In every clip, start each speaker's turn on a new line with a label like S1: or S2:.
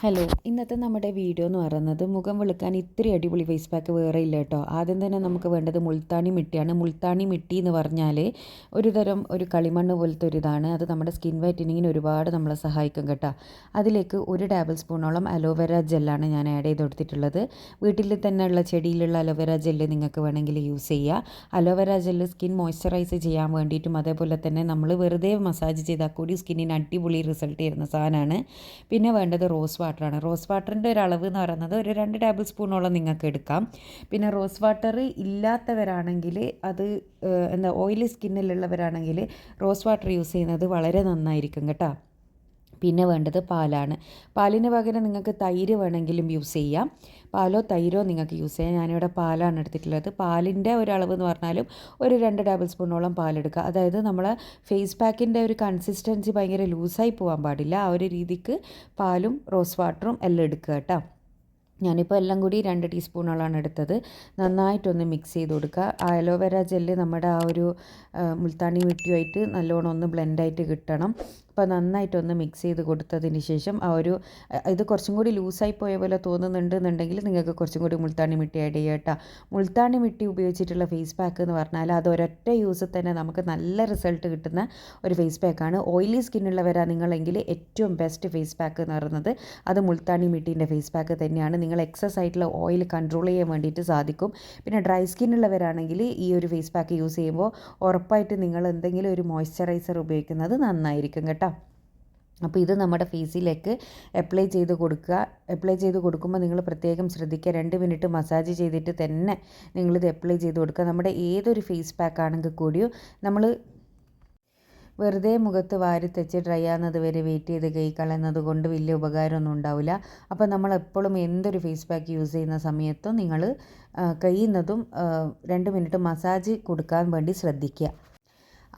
S1: Hello, ഇന്നത്തെ നമ്മുടെ video എന്ന് പറയുന്നത് മുഖം വെളുക്കാൻ ഇത്തിരി അടിപൊളി ഫേസ് പാക്ക് വേറെ ഇല്ല കേട്ടോ. ആദ്യം തന്നെ നമുക്ക് വേണ്ടത് മുൾത്താണി മിട്ടിയാണ്. മുൾത്താണി മിട്ടി എന്ന് പറഞ്ഞാൽ ഒരു കളിമണ്ണ് പോലത്തെ ഒരു ഇതാണ്. അത് നമ്മുടെ സ്കിൻ വൈറ്റനിങ്ങിന് ഒരുപാട് നമ്മളെ സഹായിക്കും കേട്ടോ. അതിലേക്ക് 1 ടേബിൾ സ്പൂണോളം അലോവേര ജെല്ലാണ് ഞാൻ ആഡ് ചെയ്ത് കൊടുത്തിട്ടുള്ളത്. വീട്ടിൽ തന്നെയുള്ള ചെടിയിലുള്ള അലോവേര ജെല്ല് നിങ്ങൾക്ക് വേണമെങ്കിൽ യൂസ് ചെയ്യുക. അലോവേര ജെല്ല് സ്കിൻ മോയ്സ്ചറൈസ് ചെയ്യാൻ വേണ്ടിയിട്ടും അതേപോലെ തന്നെ നമ്മൾ വെറുതെ മസാജ് ചെയ്താൽ കൂടി സ്കിന്നിന് അടിപൊളി റിസൾട്ട് തരുന്ന സാധനമാണ്. പിന്നെ വേണ്ടത് റോസ് വാട്ടറാണ്. റോസ് വാട്ടറിൻ്റെ ഒരു അളവ് എന്ന് പറയുന്നത് ഒരു 2 ടേബിൾ സ്പൂണോളം നിങ്ങൾക്ക് എടുക്കാം. പിന്നെ റോസ് വാട്ടർ ഇല്ലാത്തവരാണെങ്കിൽ അത് ഓയിലി സ്കിന്നിലുള്ളവരാണെങ്കിൽ റോസ് വാട്ടർ യൂസ് ചെയ്യുന്നത് വളരെ നന്നായിരിക്കും കേട്ടോ. പിന്നെ വേണ്ടത് പാലാണ്. പാലിന് പകരം നിങ്ങൾക്ക് തൈര് വേണമെങ്കിലും യൂസ് ചെയ്യാം. പാലോ തൈരോ നിങ്ങൾക്ക് യൂസ് ചെയ്യാം. ഞാനിവിടെ പാലാണ് എടുത്തിട്ടുള്ളത്. പാലിൻ്റെ ഒരളവ് എന്ന് പറഞ്ഞാലും ഒരു 2 ടേബിൾ സ്പൂണോളം പാലെടുക്കുക. അതായത് നമ്മളെ ഫേസ് പാക്കിൻ്റെ ഒരു കൺസിസ്റ്റൻസി ഭയങ്കര ലൂസായി പോകാൻ പാടില്ല. ആ ഒരു രീതിക്ക് പാലും റോസ് വാട്ടറും എല്ലാം എടുക്കുക കേട്ടോ. ഞാനിപ്പോൾ എല്ലാം കൂടി 2 ടീസ്പൂണോളാണ് എടുത്തത്. നന്നായിട്ടൊന്ന് മിക്സ് ചെയ്ത് കൊടുക്കുക. ആ അലോവേര ജെല്ല് നമ്മുടെ ആ ഒരു മുൾത്താണി മിട്ടിയുമായിട്ട് നല്ലോണം ഒന്ന് ബ്ലെൻഡായിട്ട് കിട്ടണം. അപ്പോൾ നന്നായിട്ടൊന്ന് മിക്സ് ചെയ്ത് കൊടുത്തതിന് ശേഷം ഇത് കുറച്ചും കൂടി ലൂസായി പോയ പോലെ തോന്നുന്നുണ്ടെന്നുണ്ടെങ്കിൽ നിങ്ങൾക്ക് കുറച്ചും കൂടി മുൾത്താണി മിട്ടി ആഡ് ചെയ്യുക കേട്ടോ. മുൾത്താണി മിട്ടി ഉപയോഗിച്ചിട്ടുള്ള ഫേസ് പാക്ക് എന്ന് പറഞ്ഞാൽ അത് ഒരൊറ്റ യൂസിൽ തന്നെ നമുക്ക് നല്ല റിസൾട്ട് കിട്ടുന്ന ഒരു ഫേസ് പാക്കാണ്. ഓയിലി സ്കിന്നുള്ളവരാണ് നിങ്ങളെങ്കിൽ ഏറ്റവും ബെസ്റ്റ് ഫേസ് പാക്ക് എന്ന് പറയുന്നത് അത് മുൾത്താണി മിട്ടീൻ്റെ ഫേസ് പാക്ക് തന്നെയാണ്. നിങ്ങൾ എക്സസ് ആയിട്ടുള്ള ഓയിൽ കൺട്രോൾ ചെയ്യാൻ വേണ്ടിയിട്ട് സാധിക്കും. പിന്നെ ഡ്രൈ സ്കിന്നുള്ളവരാണെങ്കിൽ ഈ ഒരു ഫേസ് പാക്ക് യൂസ് ചെയ്യുമ്പോൾ ഉറപ്പായിട്ട് നിങ്ങൾ എന്തെങ്കിലും ഒരു മോയ്സ്ചറൈസർ ഉപയോഗിക്കുന്നത് നന്നായിരിക്കും കേട്ടോ. അപ്പോൾ ഇത് നമ്മുടെ ഫേസിലേക്ക് അപ്ലൈ ചെയ്ത് കൊടുക്കുക. അപ്ലൈ ചെയ്ത് കൊടുക്കുമ്പോൾ നിങ്ങൾ പ്രത്യേകം ശ്രദ്ധിക്കുക. 2 മിനിറ്റ് മസാജ് ചെയ്തിട്ട് തന്നെ നിങ്ങളിത് അപ്ലൈ ചെയ്ത് കൊടുക്കുക. നമ്മുടെ ഏതൊരു ഫേസ് പാക്ക് ആണെങ്കിൽ കൂടിയും നമ്മൾ വെറുതെ മുഖത്ത് വാരി തെച്ച് ഡ്രൈ ആകുന്നത് വരെ വെയിറ്റ് ചെയ്ത് കൈ കളയുന്നത് കൊണ്ട് വലിയ ഉപകാരമൊന്നും ഉണ്ടാവില്ല. അപ്പോൾ നമ്മൾ എപ്പോഴും എന്തൊരു ഫേസ് പാക്ക് യൂസ് ചെയ്യുന്ന സമയത്തും നിങ്ങൾ കഴിയുന്നതും 2 മിനിറ്റ് മസാജ് കൊടുക്കാൻ വേണ്ടി ശ്രദ്ധിക്കുക.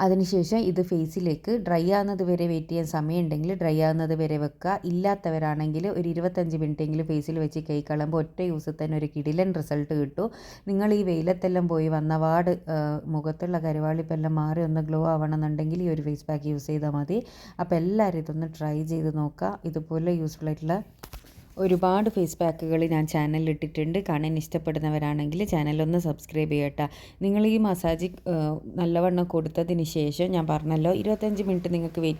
S1: അതിനുശേഷം ഇത് ഫേസിലേക്ക് ഡ്രൈ ആകുന്നത് വരെ വെയിറ്റ് ചെയ്യാൻ സമയമുണ്ടെങ്കിൽ ഡ്രൈ ആകുന്നത് വരെ വെക്കുക. ഇല്ലാത്തവരാണെങ്കിൽ ഒരു 25 മിനിറ്റെങ്കിലും ഫേസിൽ വെച്ച് കൈ കളയുമ്പോൾ ഒറ്റ യൂസിൽ തന്നെ ഒരു കിടിലൻ റിസൾട്ട് കിട്ടും. നിങ്ങൾ ഈ വെയിലത്തെല്ലാം പോയി വന്നപാട് മുഖത്തുള്ള കരുവാളിപ്പെല്ലാം മാറി ഒന്ന് ഗ്ലോ ആവണമെന്നുണ്ടെങ്കിൽ ഈ ഒരു ഫേസ് പാക്ക് യൂസ് ചെയ്താൽ മതി. അപ്പോൾ എല്ലാവരും ഇതൊന്ന് ട്രൈ ചെയ്ത് നോക്കുക. ഇതുപോലെ യൂസ്ഫുൾ ആയിട്ടുള്ള ഒരുപാട് ഫേസ് പാക്കുകൾ ഞാൻ ചാനലിൽ ഇട്ടിട്ടുണ്ട്. കാണാൻ ഇഷ്ടപ്പെടുന്നവരാണെങ്കിൽ ചാനലൊന്ന് സബ്സ്ക്രൈബ് ചെയ്യട്ടെ. നിങ്ങൾ ഈ മസാജ് നല്ലവണ്ണം കൊടുത്തതിന് ശേഷം ഞാൻ പറഞ്ഞല്ലോ 25 മിനിറ്റ് നിങ്ങൾക്ക്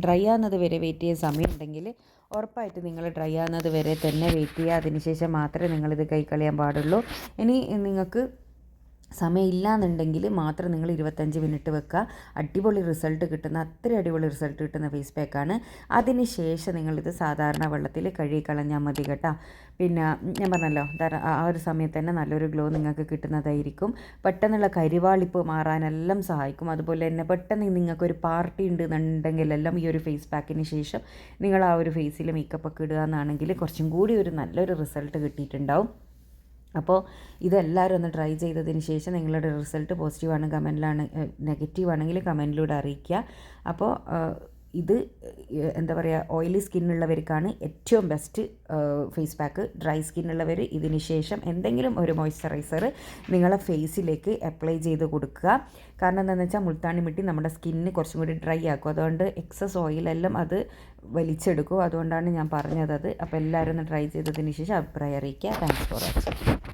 S1: ഡ്രൈ ആകുന്നത് വരെ വെയിറ്റ് ചെയ്യാൻ സമയമുണ്ടെങ്കിൽ ഉറപ്പായിട്ട് നിങ്ങൾ ഡ്രൈ ആകുന്നത് വരെ തന്നെ വെയിറ്റ് ചെയ്യുക. അതിനുശേഷം മാത്രമേ നിങ്ങളിത് കൈ കളയാൻ പാടുള്ളൂ. ഇനി നിങ്ങൾക്ക് സമയമില്ല എന്നുണ്ടെങ്കിൽ മാത്രം നിങ്ങൾ 25 മിനിറ്റ് വെക്കുക. അടിപൊളി റിസൾട്ട് കിട്ടുന്ന അടിപൊളി റിസൾട്ട് കിട്ടുന്ന ഫേസ് പാക്കാണ്. അതിന് ശേഷം നിങ്ങളിത് സാധാരണ വെള്ളത്തിൽ കഴുകി കളഞ്ഞാൽ മതി കേട്ടോ. പിന്നെ ഞാൻ പറഞ്ഞല്ലോ ആ ഒരു സമയത്ത് തന്നെ നല്ലൊരു ഗ്ലോ നിങ്ങൾക്ക് കിട്ടുന്നതായിരിക്കും. പെട്ടെന്നുള്ള കരിവാളിപ്പ് മാറാനെല്ലാം സഹായിക്കും. അതുപോലെ തന്നെ പെട്ടെന്ന് നിങ്ങൾക്കൊരു പാർട്ടി ഉണ്ടെന്നുണ്ടെങ്കിലെല്ലാം ഈ ഒരു ഫേസ് പാക്കിന് ശേഷം നിങ്ങൾ ആ ഒരു ഫേസിൽ മേക്കപ്പ് ഒക്കെ ഇടുക എന്നാണെങ്കിൽ കുറച്ചും കൂടി ഒരു നല്ലൊരു റിസൾട്ട് കിട്ടിയിട്ടുണ്ടാവും. അപ്പോൾ ഇതെല്ലാവരും ഒന്ന് ട്രൈ ചെയ്തതിന് ശേഷം നിങ്ങളുടെ റിസൾട്ട് പോസിറ്റീവാണ് കമൻറ്റിലാണ് നെഗറ്റീവ് ആണെങ്കിൽ കമൻറ്റിലൂടെ അറിയിക്കുക. അപ്പോൾ ഇത് ഓയിലി സ്കിന്നുള്ളവർക്കാണ് ഏറ്റവും ബെസ്റ്റ് ഫേസ് പാക്ക്. ഡ്രൈ സ്കിന്നുള്ളവർ ഇതിന് ശേഷം എന്തെങ്കിലും ഒരു മോയ്സ്ചറൈസർ നിങ്ങളെ ഫേസിലേക്ക് അപ്ലൈ ചെയ്ത് കൊടുക്കുക. കാരണം എന്താണെന്ന് വെച്ചാൽ മുൾത്താണി മിട്ടി നമ്മുടെ സ്കിന്ന് കുറച്ചും കൂടി ഡ്രൈ ആക്കും. അതുകൊണ്ട് എക്സസ് ഓയിലെല്ലാം അത് വലിച്ചെടുക്കും. അതുകൊണ്ടാണ് ഞാൻ പറഞ്ഞത്. അപ്പോൾ എല്ലാവരും ഒന്ന് ട്രൈ ചെയ്തതിന് ശേഷം അഭിപ്രായം അറിയിക്കുക. Thanks for watching.